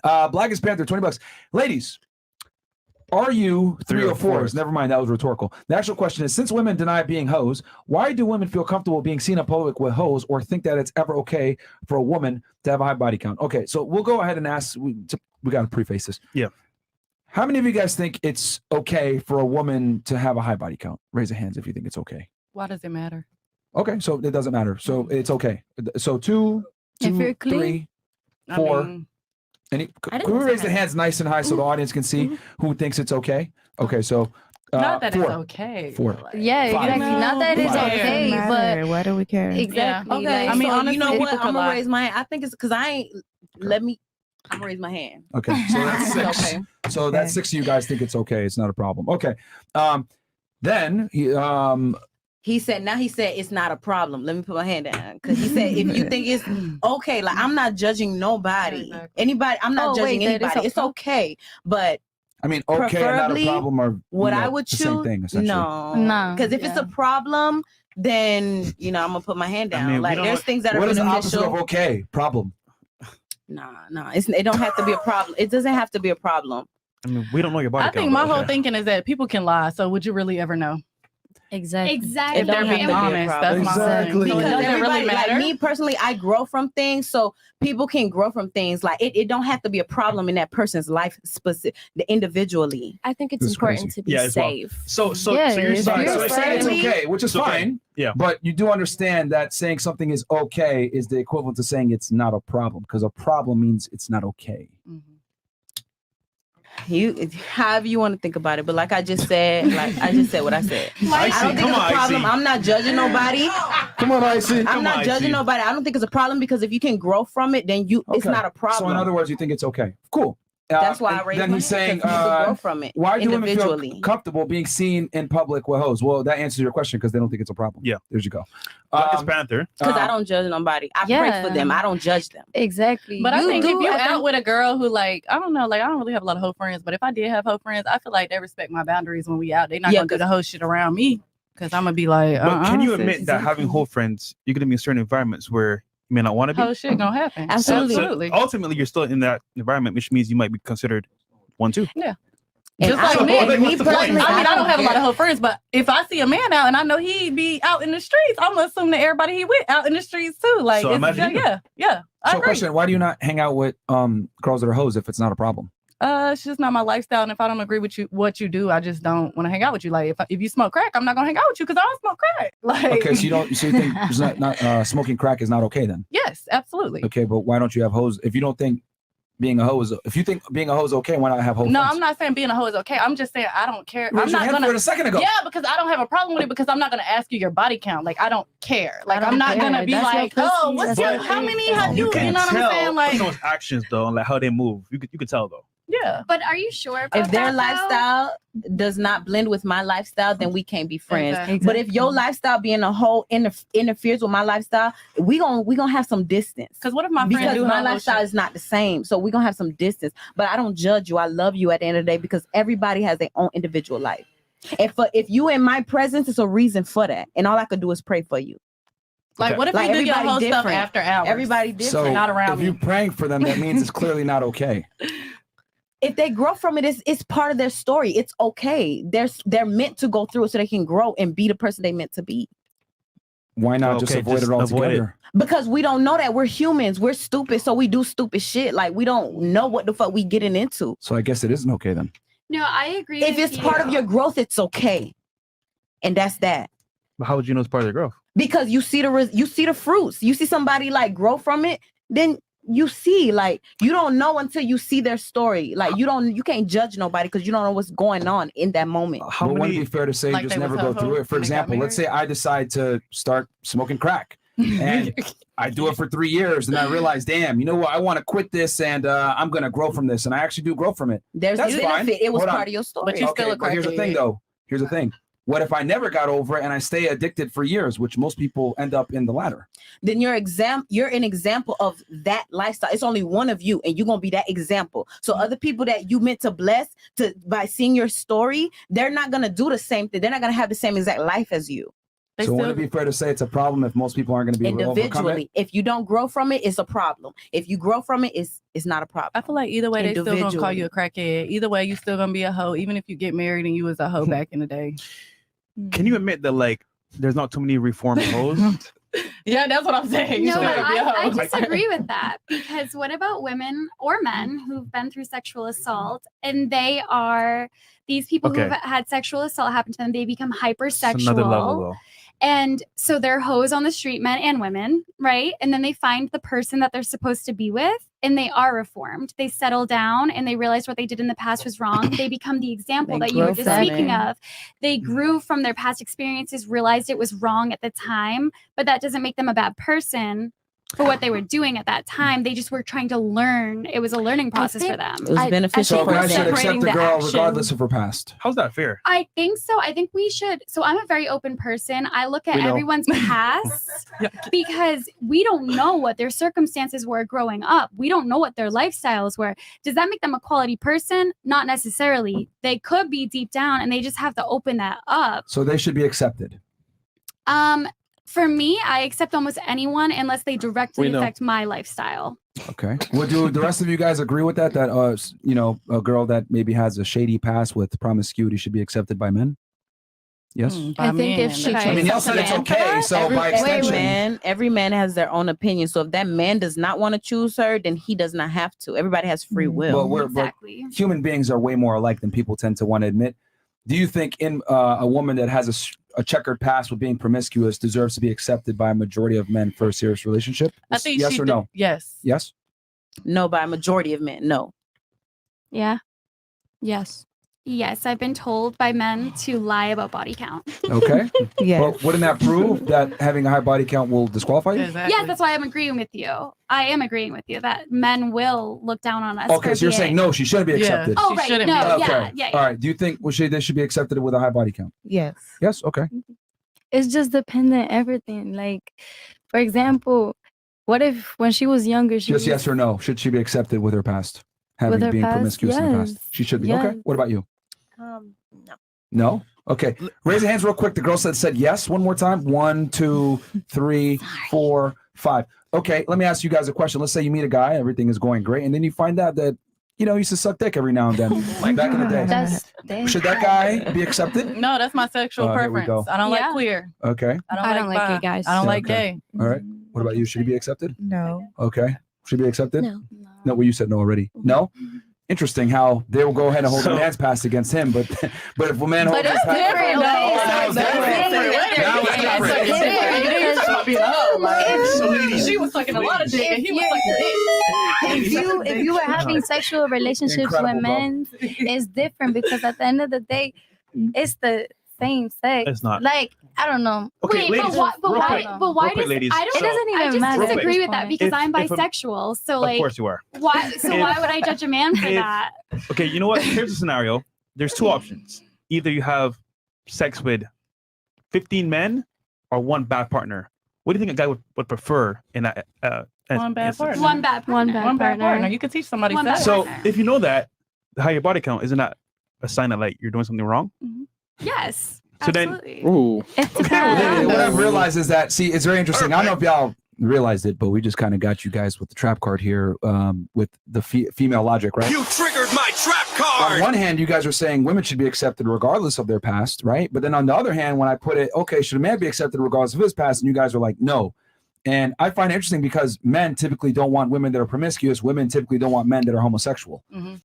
Blackest Panther, $20. Ladies, are you 304s? Never mind, that was rhetorical. The actual question is, since women deny being hoes, why do women feel comfortable being seen in public with hoes or think that it's ever okay for a woman to have a high body count? Okay, so we'll go ahead and ask, we got to preface this. Yeah. How many of you guys think it's okay for a woman to have a high body count? Raise your hands if you think it's okay. Why does it matter? Okay, so it doesn't matter. So it's okay. So two, three, four. Can we raise the hands nice and high so the audience can see who thinks it's okay? Okay, so not that four. it's okay. Four. Yeah, exactly. Not that it's okay, but why do we care? Exactly. Okay, like, I mean, so honestly, you know what? people I'm gonna lie. raise my hand. I think it's because I ain't. I'm gonna raise my hand. Okay, so that's six. Okay. So that's six of you guys think it's okay. It's not a problem. Okay. Then He said it's not a problem. Let me put my hand down because he said if you think it's okay, like I'm not judging nobody, Exactly. anybody. I'm not judging wait, that is anybody. It's okay, but I mean, okay, and not a preferably, problem are what I would the same choose, thing, essentially. No. because if it's a problem, then I'm gonna put my hand down. I mean, like there's things that are What is the opposite beneficial. of okay? Problem. Nah. It don't have to be a problem. It doesn't have to be a problem. I mean, we don't know your body I count. think my though. whole thinking is that people can lie. So would you really ever know? exactly. If they're being be a honest, problem. that's my Exactly. thing. So it Because doesn't everybody, really matter. like me personally, I grow from things, so people can grow from things. Like it don't have to be a problem in that person's life, individually. I think it's That's important crazy. to be Yeah, as well. safe. So Yeah, you're if saying, you're So saying it's friendly, okay, which is it's okay. fine. Yeah. But you do understand that saying something is okay is the equivalent to saying it's not a problem, because a problem means it's not okay. Mhm. You, however you want to think about it, but like I just said what I said. I Icy, don't think come it's a on, problem. Icy. I'm not judging nobody. Come on, Icy. I'm Come not on, judging Icy. nobody. I don't think it's a problem because if you can grow from it, then it's Okay. not a problem. So in other words, you think it's okay. Cool. That's why I and raised then my he's hand, saying, 'cause you can grow from it why do women feel individually. comfortable being seen in public with hoes? Well, that answers your question because they don't think it's a problem. Yeah. There you go. Blackest Panther. Because I don't judge nobody. I pray Yeah. for them. I don't judge them. Exactly. But I think if you I out with a girl who like, I don't know, like I don't really have a lot of hoe friends, but if I did have hoe friends, I feel like they respect my boundaries when we out. They're not Yeah, gonna do the hoe shit around me. Cause I'm gonna be like, But can you sis, admit that having whole friends, you're gonna be in certain environments where you may not want to be? hoe shit gonna happen. Absolutely. Absolutely. Ultimately, you're still in that environment, which means you might be considered one too. And Just like I- me. and What's me the point? personally, I mean, I don't have a lot care. of hoe friends, but if I see a man out and I know he be out in the streets, I'm gonna assume that everybody he with out in the streets too. Like, So it's, imagine you. yeah. I So agree. question, why do you not hang out with girls that are hoes if it's not a problem? It's just not my lifestyle, and if I don't agree with what you do, I just don't want to hang out with you. Like, if you smoke crack, I'm not gonna hang out with you because I don't smoke crack. Like, Okay, so you think it's not smoking crack is not okay then? yes, absolutely. Okay, but why don't you have hoes? If you don't think being a hoe is, if you think being a hoe is okay, why not have hoe No, friends? I'm not saying being a hoe is okay. I'm just saying I don't care. You raised I'm your not hand for gonna. it a second ago. Yeah, because I don't have a problem with it because I'm not gonna ask you your body count. Like, I don't care. Like, I I'm don't not care. gonna be That's your like, oh, pussy. what's That's your, your how thing. many have you? You can You know what I'm saying? Like, someone's actions though, and like how they move. You could tell though. yeah. But are you sure about If their that, though? lifestyle does not blend with my lifestyle, then we can't be friends. Exactly. But if your lifestyle being a whole interferes with my lifestyle, we gonna have some distance. Because what if my friend Because do my her lifestyle shit? is not the same, so we're gonna have some distance. But I don't judge you. I love you at the end of the day because everybody has their own individual life. If you in my presence, it's a reason for that, and all I could do is pray for you. Like, Okay. what if Like, we do your everybody whole stuff different. after hours? Everybody different. So not around if me. you're praying for them, that means it's clearly not okay. If they grow from it, it's part of their story. It's okay. They're meant to go through it so they can grow and be the person they meant to be. Why not just Okay, avoid just it avoid altogether? Because we don't know that we're humans. We're stupid, so we do stupid shit. Like we don't know what the fuck we getting into. So I guess it isn't okay then. No, I agree. If with it's part of you. your growth, it's okay, and that's that. But how would you know it's part of their growth? Because you see the fruits. You see somebody like grow from it, then you see like you don't know until you see their story. Like you can't judge nobody because you don't know what's going on in that moment. How But wouldn't it many? be fair to say Like just they never was go a through hoe it? For when they got example, let's say I decide to start smoking crack and I do it for 3 years and I realize, damn, you know what? I want to quit this and I'm going to grow from this. And I actually do grow from it. There's That's the fine. benefit. It was Hold on. part of your story. But you still a but here's the thing crackhead. though. Here's the thing. What if I never got over it and I stay addicted for years, which most people end up in the latter? Then you're an example of that lifestyle. It's only one of you, and you're gonna be that example. So other people that you meant to bless by seeing your story, they're not gonna do the same thing. They're not gonna have the same exact life as you. They So would still it be fair to say it's a problem if most people aren't going to be able to overcome it? Individually, if you don't grow from it, it's a problem. If you grow from it, it's not a problem. I feel like either way they still gonna call you a crackhead. Either way, you still gonna be a hoe, even if you get married and you was a hoe back in the day. Can you admit that like there's not too many reformed hoes? Yeah, that's what I'm saying. You No, still but gotta be a I hoe. disagree with that because what about women or men who've been through sexual assault and they are these people Okay. who've had sexual assault happen to them, they become It's hypersexual. another level though. And so they're hoes on the street, men and women, right? And then they find the person that they're supposed to be with and they are reformed. They settle down and they realize what they did in the past was wrong. They become the example They that you were grow just from speaking it. of. They grew from their past experiences, realized it was wrong at the time, but that doesn't make them a bad person for what they were doing at that time. They just were trying to learn. It was a learning process for them. It was beneficial So a for guy should them. accept the girl regardless of her past. How's that fair? I think so. I think we should. So I'm a very open person. I look at We know. everyone's past because we don't know what their circumstances were growing up. We don't know what their lifestyles were. Does that make them a quality person? Not necessarily. They could be deep down and they just have to open that up. So they should be accepted. For me, I accept almost anyone unless they directly We know. affect my lifestyle. Okay. Well, do the rest of you guys agree with that? That you know, a girl that maybe has a shady past with promiscuity should be accepted by men? Yes. By I think if men. she I mean, y'all said it's okay. So by extension, Every man has their own opinion. So if that man does not want to choose her, then he does not have to. Everybody has free will. Well, but Exactly. human beings are way more alike than people tend to want to admit. Do you think in a woman that has a checkered past with being promiscuous deserves to be accepted by a majority of men for a serious relationship? I think yes she or did- no? Yes. Yes. No, by a majority of men. No. Yeah. Yes. Yes, I've been told by men to lie about body count. Okay. Yeah. Well, wouldn't that prove that having a high body count will disqualify you? Exactly. Yes, that's why I'm agreeing with you. I am agreeing with you that men will look down on us. Okay, for so you're being- saying no, she shouldn't be Yeah. accepted. Oh, She right. shouldn't No, be. yeah, yeah. All right. Do you think they should be accepted with a high body count? Yes. Yes. Okay. It's just dependent everything. Like, for example, what if when she was younger, she Just was, yes or no. Should she be accepted with her past? Having her being past? promiscuous in the past. Yes. She should be. Okay. Yes. What about you? No. No? Okay. Raise your hands real quick. The girl said yes one more time. 1, 2, 3, 4, 5. Okay, let me ask you guys a question. Let's say you meet a guy, everything is going great, and then you find out that, you know, he used to suck dick every now and then. Like back in the day. That's Should that guy be accepted? No, that's my sexual Oh, here we preference. go. I don't Yeah. like queer. Okay. I don't like bi. gay guys. I don't Yeah, like okay. gay. All right. What about you? Should he be accepted? No. Okay. Should he be accepted? No. No, well, you said no already. No? Interesting how they will go ahead and hold So- a man's past against him, but if a man holds But his it's past, different. Oh, Okay, that was different. That was different. It's different because She was sucking a lot of dick, and he was sucking dick. if you were having sexual relationships Incredible, with bro. men, it's different because at the end of the day, it's the same sex. It's not. Like, I don't know. Okay, Wait, ladies, but real why? quick. But why Real quick, does ladies. I don't It doesn't I even just matter. disagree with Real that quick. because I'm If a- bisexual. So Of like, course you are. why? So If- why would I judge a man for if- that? Okay, you know what? Here's a scenario. There's two options. Either you have sex with 15 men or one bad partner. What do you think a guy would prefer in that? One bad instance? partner. One bad partner. One bad One bad partner. partner. You can teach somebody One sex. bad So partner. if you know that, the higher body count, isn't that a sign that like you're doing something wrong? Yes. So then- absolutely. Ooh. It's What because I've realized is that, see, it's very interesting. I don't know if y'all realized it, but we just kind of got you guys with the trap card here with the female logic, right? You triggered my trap On card! one hand, you guys are saying women should be accepted regardless of their past, right? But then on the other hand, when I put it, okay, should a man be accepted regardless of his past? And you guys are like, no. And I find it interesting because men typically don't want women that are promiscuous. Women typically don't want men that are homosexual. Mhm.